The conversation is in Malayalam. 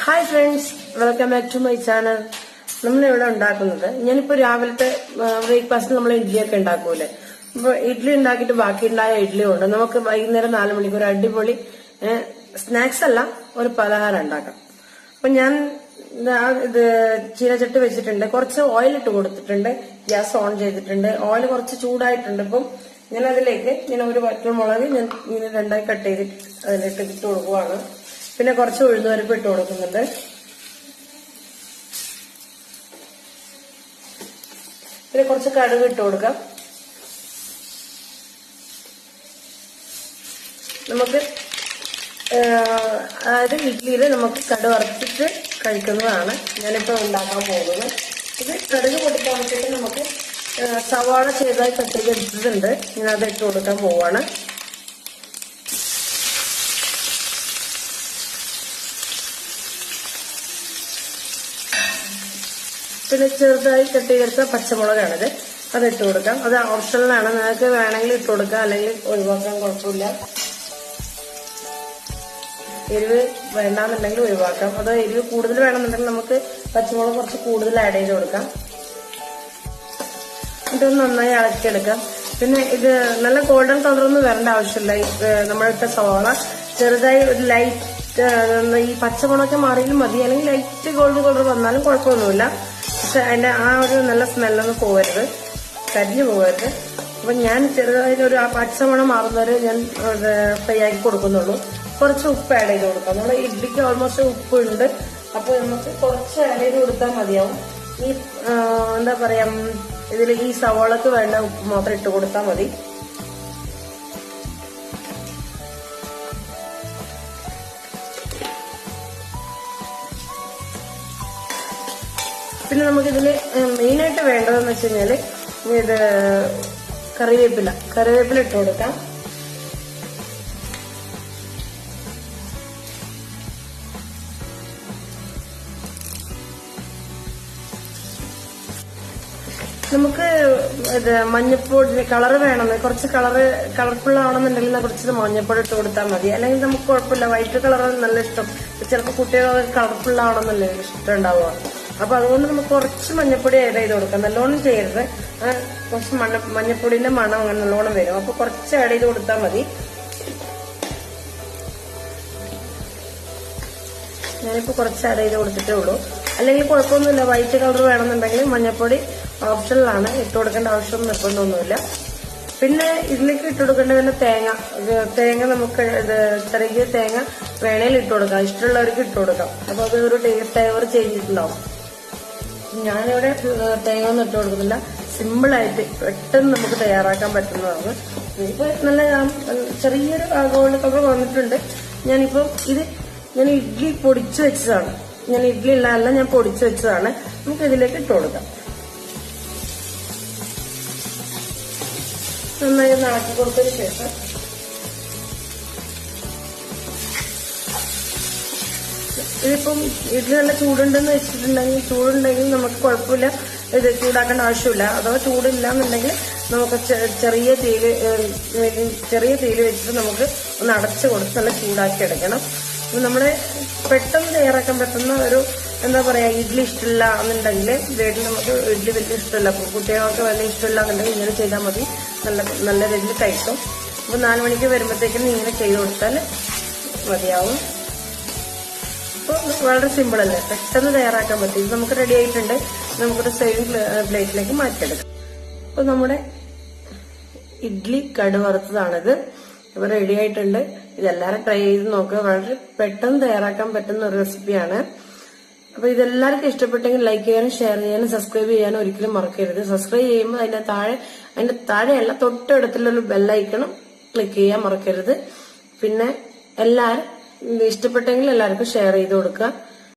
Hi friends, welcome back to my channel. നമ്മൾ ഇവിടെ ഉണ്ടാക്കുന്നത് ഞാനിപ്പോ രാവിലത്തെ ബ്രേക്ക്ഫാസ്റ്റിന് നമ്മൾ ഇഡ്ഡലിയൊക്കെ ഉണ്ടാക്കൂലേ. അപ്പൊ ഇഡ്ഡലി ഉണ്ടാക്കിയിട്ട് ബാക്കി ഉണ്ടായ ഇഡ്ഡലി കൊണ്ട് നമുക്ക് വൈകുന്നേരം 4 മണിക്ക് ഒരു അടിപൊളി സ്നാക്സ് അല്ല ഒരു പലഹാരം ഉണ്ടാക്കാം. അപ്പൊ ഞാൻ ഇത് ചീനച്ചട്ടി വെച്ചിട്ടുണ്ട്, കുറച്ച് ഓയിൽ ഇട്ട് കൊടുത്തിട്ടുണ്ട്, ഗ്യാസ് ഓൺ ചെയ്തിട്ടുണ്ട്, ഓയിൽ കുറച്ച് ചൂടായിട്ടുണ്ട്. ഇപ്പം ഞാൻ അതിലേക്ക് ഒരു വറ്റൽമുളക് ഞാൻ ഇങ്ങനെ രണ്ടായി കട്ട് ചെയ്തിട്ട് അതിലേക്ക് ഇട്ട് കൊടുക്കുവാണ്. പിന്നെ കുറച്ച് ഉഴുന്നുപരിപ്പ് ഇട്ട് കൊടുക്കുന്നുണ്ട്. പിന്നെ കുറച്ച് കടുക് ഇട്ട് കൊടുക്കാം. നമുക്ക് അതായത് ഇഡ്ഡലിയിൽ നമുക്ക് കടുക് വറുത്തിട്ട് കഴിക്കുന്നതാണ് ഞാനിപ്പോ ഉണ്ടാക്കാൻ പോകുന്നത്. ഇത് കടുക് പൊട്ടിക്കാൻ വേണ്ടിയിട്ട് നമുക്ക് സവാള ചെയ്തായി കത്തിരിച്ചെടുത്തിട്ടുണ്ട്, ഞാൻ അത് ഇട്ട് കൊടുക്കാൻ പോവാണ്. പിന്നെ ചെറുതായി കട്ട് ചെയ്തെടുത്ത പച്ചമുളകാണിത്, അത് ഇട്ട് കൊടുക്കാം. അത് ഓപ്ഷനിലാണ്, നിങ്ങൾക്ക് വേണമെങ്കിൽ ഇട്ട് കൊടുക്കാം, അല്ലെങ്കിൽ ഒഴിവാക്കാൻ കുഴപ്പമില്ല. എരിവ് വേണ്ടാന്നുണ്ടെങ്കിൽ ഒഴിവാക്കാം. അത് എരിവ് കൂടുതൽ വേണമെന്നുണ്ടെങ്കിൽ നമുക്ക് പച്ചമുളക് കുറച്ച് കൂടുതൽ ആഡ് ചെയ്ത് കൊടുക്കാം. ഇതൊന്ന് നന്നായി ഇളക്കിയെടുക്കാം. പിന്നെ ഇത് നല്ല ഗോൾഡൻ കളറൊന്നും വരേണ്ട ആവശ്യമില്ല. നമ്മളിട്ട സവാള ചെറുതായി ഒരു ലൈറ്റ് ഈ പച്ചമുളകൊക്കെ മാറിയാലും മതി, അല്ലെങ്കിൽ ലൈറ്റ് ഗോൾഡൻ കളർ വന്നാലും കുഴപ്പമൊന്നുമില്ല. പക്ഷെ അതിന്റെ ആ ഒരു നല്ല സ്മെല്ലൊന്നും പോകരുത്, കരിഞ്ഞു പോകരുത്. അപ്പൊ ഞാൻ ചെറുതായിട്ട് ഒരു ആ പച്ചമണം മാറുന്നവരെ ഞാൻ ഫ്രൈ ആക്കി കൊടുക്കുന്നുള്ളൂ. കുറച്ച് ഉപ്പ് ആഡ് ചെയ്ത് കൊടുക്കാം. നമ്മുടെ ഇഡ്ഡലിക്ക് ഓൾമോസ്റ്റ് ഉപ്പ് ഉണ്ട്, അപ്പൊ നമുക്ക് കുറച്ച് ആഡ് ചെയ്ത് കൊടുത്താൽ മതിയാവും. ഈ എന്താ പറയാ, ഇതിൽ ഈ സവാളക്ക് വേണ്ട ഉപ്പ് മാത്രം ഇട്ട് കൊടുത്താൽ മതി. പിന്നെ നമുക്കിതില് മെയിനായിട്ട് വേണ്ടതെന്ന് വെച്ച് കഴിഞ്ഞാല് ഇത് കറിവേപ്പില ഇട്ട് കൊടുക്കാം. നമുക്ക് ഇത് മഞ്ഞപ്പൊടി കളറ് വേണമെന്ന്, കുറച്ച് കളർഫുൾ ആവണമെന്നുണ്ടെങ്കിൽ കുറച്ച് മഞ്ഞപ്പൊടി ഇട്ട് കൊടുത്താൽ മതി. അല്ലെങ്കിൽ നമുക്ക് കുഴപ്പമില്ല, വൈറ്റ് കളർ നല്ല ഇഷ്ടം. ചിലപ്പോൾ കുട്ടികൾക്ക് കളർഫുൾ ആവണമെന്നല്ലേ ഇഷ്ടം ഉണ്ടാവുക. അപ്പൊ അതുകൊണ്ട് നമുക്ക് കുറച്ച് മഞ്ഞപ്പൊടി ആഡ് ചെയ്ത് കൊടുക്കാം. നല്ലോണം ചെയ്യരുത്, കുറച്ച് മഞ്ഞപ്പൊടിന്റെ മണം അങ്ങനെ നല്ലോണം വരും. അപ്പൊ കുറച്ച് ആഡ് ചെയ്ത് കൊടുത്താൽ മതി. ഞാനിപ്പോ കുറച്ച് ആഡ് ചെയ്ത് കൊടുത്തിട്ടേ ഉള്ളൂ. അല്ലെങ്കിൽ കുഴപ്പമൊന്നുമില്ല, വൈറ്റ് കളർ വേണമെന്നുണ്ടെങ്കിൽ മഞ്ഞപ്പൊടി ഓപ്ഷനിലാണ്, ഇട്ട് കൊടുക്കേണ്ട ആവശ്യം നിർബന്ധമൊന്നുമില്ല. പിന്നെ ഇതിലേക്ക് ഇട്ട് കൊടുക്കേണ്ടത് തേങ്ങ നമുക്ക് ചെറിയ തേങ്ങ വേണേൽ ഇട്ട് കൊടുക്കാം, ഇഷ്ടമുള്ളവർക്ക് ഇട്ട് കൊടുക്കാം. അപ്പൊ അത് ഒരു ഫ്ലേവർ ചെയ്തിട്ടുണ്ടാവും. ഞാനിവിടെ തേങ്ങ ഒന്നും ഇട്ട് കൊടുക്കുന്നില്ല, സിമ്പിളായിട്ട് പെട്ടെന്ന് നമുക്ക് തയ്യാറാക്കാൻ പറ്റുന്നതാണ്. ഇപ്പൊ നല്ല ചെറിയൊരു ഗോൾഡ് കളർ വന്നിട്ടുണ്ട്. ഞാനിപ്പം ഞാൻ ഇഡ്ഡലി പൊടിച്ചു വെച്ചതാണ്, ഇഡ്ഡലി ഉള്ളതല്ല, ഞാൻ പൊടിച്ചു വെച്ചതാണ്. നമുക്ക് ഇതിലേക്ക് ഇട്ട് കൊടുക്കാം. നന്നായി ഒന്ന് ഇളക്കി കൊടുത്തതിന് ശേഷം ഇതിപ്പം ഇഡ്ഡലി നല്ല ചൂടുണ്ടെന്ന് വെച്ചിട്ടുണ്ടെങ്കിൽ നമുക്ക് കുഴപ്പമില്ല, ഇത് ചൂടാക്കേണ്ട ആവശ്യമില്ല. അഥവാ ചൂടില്ല എന്നുണ്ടെങ്കിൽ നമുക്ക് ചെറിയ തീയിൽ വെച്ചിട്ട് നമുക്ക് ഒന്ന് അടച്ചു കൊടുത്ത് നല്ല ചൂടാക്കി എടുക്കണം. നമ്മുടെ പെട്ടെന്ന് തയ്യാറാക്കാൻ പറ്റുന്ന ഒരു എന്താ പറയാ, ഇഡ്ഡലി ഇഷ്ടമില്ല എന്നുണ്ടെങ്കിൽ വീട്ടിൽ നമുക്ക് ഇഡ്ഡലി വലിയ ഇഷ്ടമില്ല, കുട്ടികൾക്ക് വലിയ ഇഷ്ടമില്ല എന്നുണ്ടെങ്കിൽ ഇങ്ങനെ ചെയ്താൽ മതി, നല്ല രീതിയിൽ കഴിക്കും. അപ്പൊ 4 മണിക്ക് വരുമ്പോഴത്തേക്കും ഇങ്ങനെ ചെയ്ത് കൊടുത്താൽ മതിയാവും. അപ്പൊ വളരെ സിമ്പിൾ അല്ലേ, പെട്ടെന്ന് തയ്യാറാക്കാൻ പറ്റും. ഇത് നമുക്ക് റെഡി ആയിട്ടുണ്ട്, നമുക്കൊരു സെയിം പ്ലേറ്റിലേക്ക് മാറ്റിയെടുക്കാം. അപ്പൊ നമ്മുടെ ഇഡ്ഡലി കടുക് വറുത്തതാണിത്, ഇപ്പൊ റെഡി ആയിട്ടുണ്ട്. ഇതെല്ലാരും ട്രൈ ചെയ്ത് നോക്കുക, വളരെ പെട്ടെന്ന് തയ്യാറാക്കാൻ പറ്റുന്ന ഒരു റെസിപ്പിയാണ്. അപ്പൊ ഇതെല്ലാവർക്കും ഇഷ്ടപ്പെട്ടെങ്കിൽ ലൈക്ക് ചെയ്യാനും ഷെയർ ചെയ്യാനും സബ്സ്ക്രൈബ് ചെയ്യാനും ഒരിക്കലും മറക്കരുത്. സബ്സ്ക്രൈബ് ചെയ്യുമ്പോൾ അതിന്റെ താഴെയല്ല തൊട്ടടുത്തുള്ളൊരു ബെല്ലൈക്കണം ക്ലിക്ക് ചെയ്യാൻ മറക്കരുത്. പിന്നെ എല്ലാവരും ഇഷ്ടപ്പെട്ടെങ്കിൽ എല്ലാവർക്കും ഷെയർ ചെയ്ത് കൊടുക്കുക.